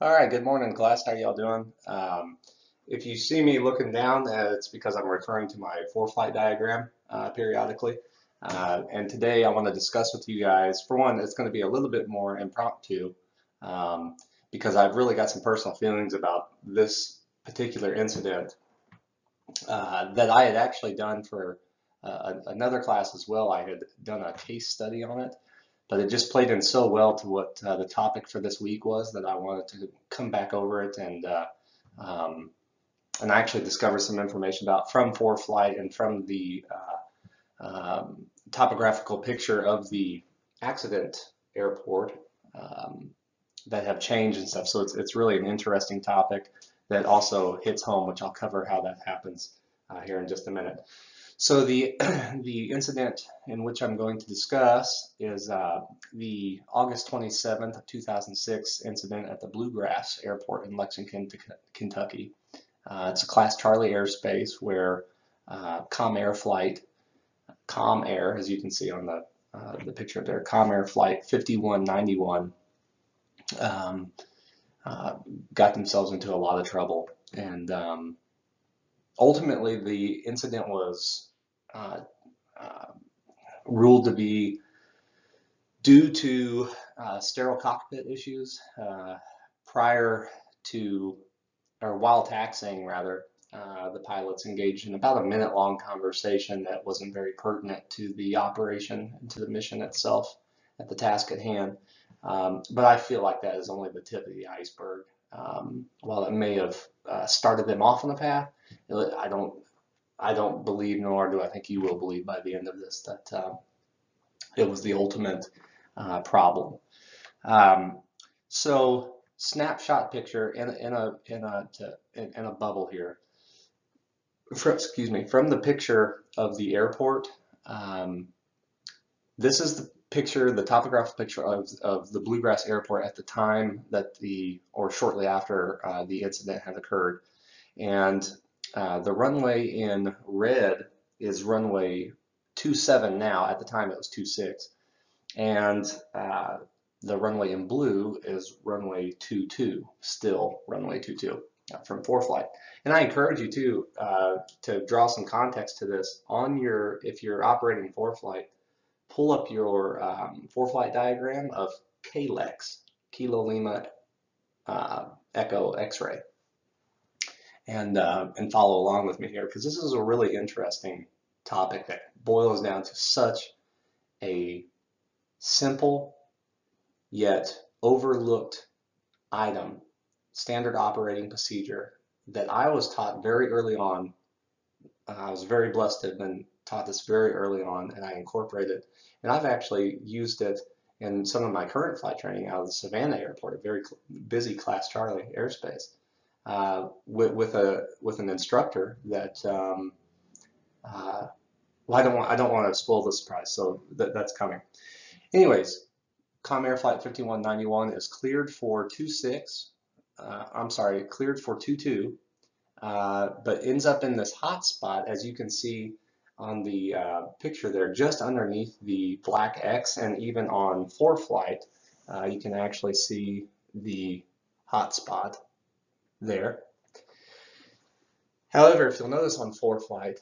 All right, good morning, class. How y'all doing? If you see me looking down, it's because I'm referring to my four-flight diagram periodically. And today I want to discuss with you guys, for one, it's going to be a little bit more impromptu um, because I've really got some personal feelings about this particular incident that I had actually done for another class as well. I had done a case study on it, but it just played in so well to what the topic for this week was that I wanted to come back over it um, and actually discover some information about from ForeFlight and from the topographical picture of the accident airport um, that have changed and stuff. So it's really an interesting topic that also hits home, which I'll cover how that happens here in just a minute. So the the incident in which I'm going to discuss is the August 27th of 2006 incident at the Bluegrass Airport in Lexington, Kentucky. It's a Class Charlie airspace where Comair flight, Comair, as you can see on the picture there, Comair flight 5191 um, uh, got themselves into a lot of trouble, and ultimately the incident was uh, uh, ruled to be due to sterile cockpit issues prior to, or while taxiing rather. The pilots engaged in about a minute long conversation that wasn't very pertinent to the operation and to the mission itself at the task at hand. But I feel like that is only the tip of the iceberg. While it may have started them off on the path, I don't I don't believe, nor do I think you will believe by the end of this, that it was the ultimate problem. Um, so snapshot picture in a bubble here. Excuse me, from the picture of the airport. Um, this is the picture, the topographic picture of the Bluegrass Airport at the time that or shortly after the incident had occurred. And the runway in red is runway 27 now. At the time, it was 26. And the runway in blue is runway 22, still runway 22 from ForeFlight. And I encourage you to draw some context to this on if you're operating ForeFlight, pull up your ForeFlight diagram of KLEX, Kilo Lima Echo X-ray, and follow along with me here because this is a really interesting topic that boils down to such a simple yet overlooked item, standard operating procedure that I was taught very early on. I was very blessed to have been taught this very early on, and I incorporated it. And I've actually used it in some of my current flight training out of the Savannah Airport, a very busy Class Charlie airspace, with an instructor that well, I don't want to spoil the surprise, so that's coming. Anyways, Comair Flight 5191 is cleared for 26. I'm sorry, cleared for 22, but ends up in this hot spot, as you can see on the picture there, just underneath the black X, and even on ForeFlight, you can actually see the hot spot there. However, if you'll notice on ForeFlight,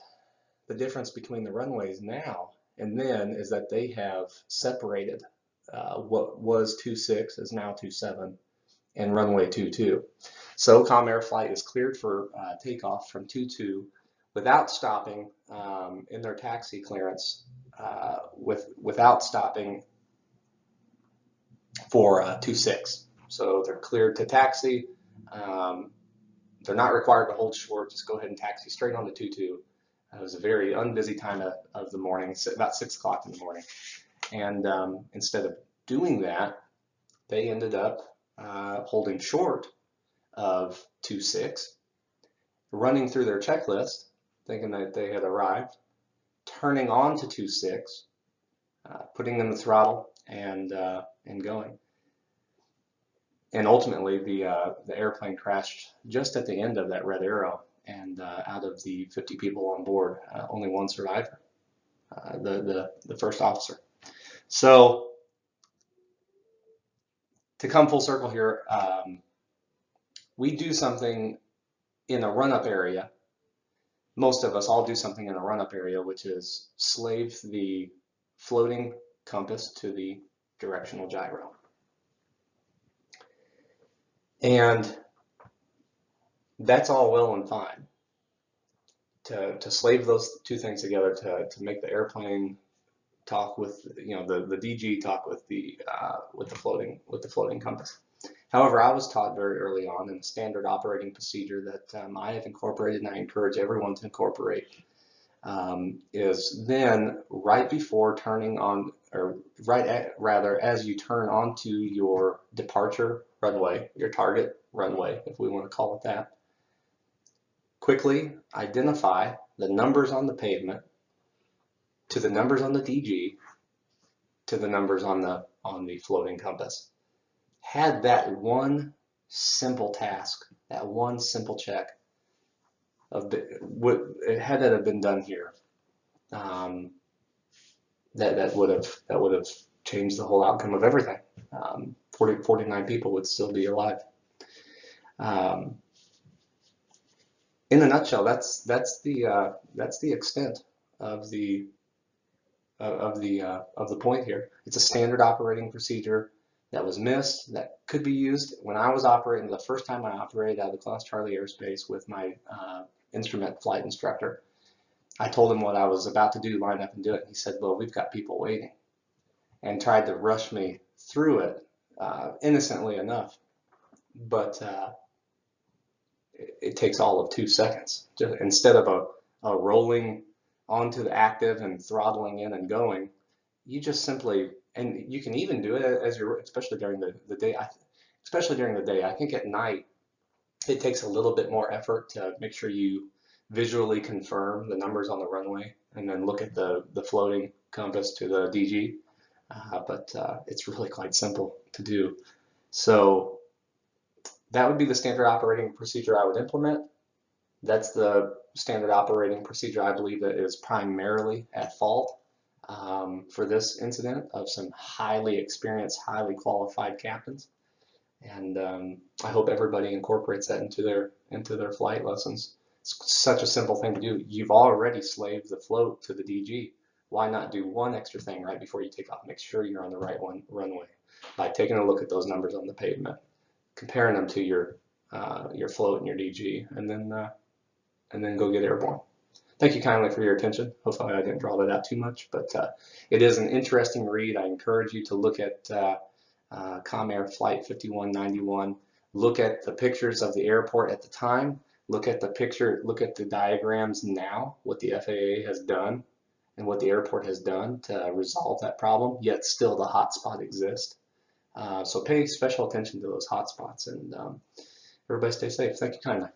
the difference between the runways now and then is that they have separated. What was 26 is now 27 and runway 22. So Comair flight is cleared for takeoff from 22 without stopping in their taxi clearance, without stopping for 26. So they're cleared to taxi. Um, they're not required to hold short. Just go ahead and taxi straight on to 22. It was a very unbusy time of the morning, about 6 o'clock in the morning. And instead of doing that, they ended up holding short of 26, running through their checklist, thinking that they had arrived, turning on to 26, putting in the throttle, and going. And ultimately, the airplane crashed just at the end of that red arrow. And out of the 50 people on board, only one survivor, the first officer. So to come full circle here, we do something in a run-up area. Most of us all do something in a run-up area, which is slave the floating compass to the directional gyro. And that's all well and fine to slave those two things together to make the airplane talk with, the DG talk with the floating compass. However, I was taught very early on in a standard operating procedure that I have incorporated, and I encourage everyone to incorporate, is then right before turning on, or rather as you turn onto your departure runway, your target runway, if we want to call it that, quickly identify the numbers on the pavement to the numbers on the DG to the numbers on the floating compass. Had that one simple task, that one simple check had that have been done here, that would have changed the whole outcome of everything. 49 people would still be alive. In a nutshell, that's the extent of the point here. It's a standard operating procedure that was missed, that could be used. When I was operating, the first time I operated out of the Class Charlie airspace with my instrument flight instructor, I told him what I was about to do, line up and do it. He said, well, we've got people waiting, and tried to rush me through it, innocently enough. But it takes all of 2 seconds. Instead of a rolling onto the active and throttling in and going, you just simply, and you can even do it as you're, especially during the day. I think at night it takes a little bit more effort to make sure you visually confirm the numbers on the runway and then look at the floating compass to the DG. But it's really quite simple to do. So that would be the standard operating procedure I would implement. That's the standard operating procedure I believe that is primarily at fault for this incident of some highly experienced, highly qualified captains. And I hope everybody incorporates that into their flight lessons. It's such a simple thing to do. You've already slaved the float to the DG. Why not do one extra thing right before you take off? Make sure you're on the right runway by taking a look at those numbers on the pavement, comparing them to your float and your DG, and then go get airborne. Thank you kindly for your attention. Hopefully I didn't draw that out too much, but it is an interesting read. I encourage you to look at Comair Flight 5191. Look at the pictures of the airport at the time. Look at the diagrams now, what the FAA has done and what the airport has done to resolve that problem, yet still the hotspot exists. So pay special attention to those hotspots, and everybody stay safe. Thank you kindly.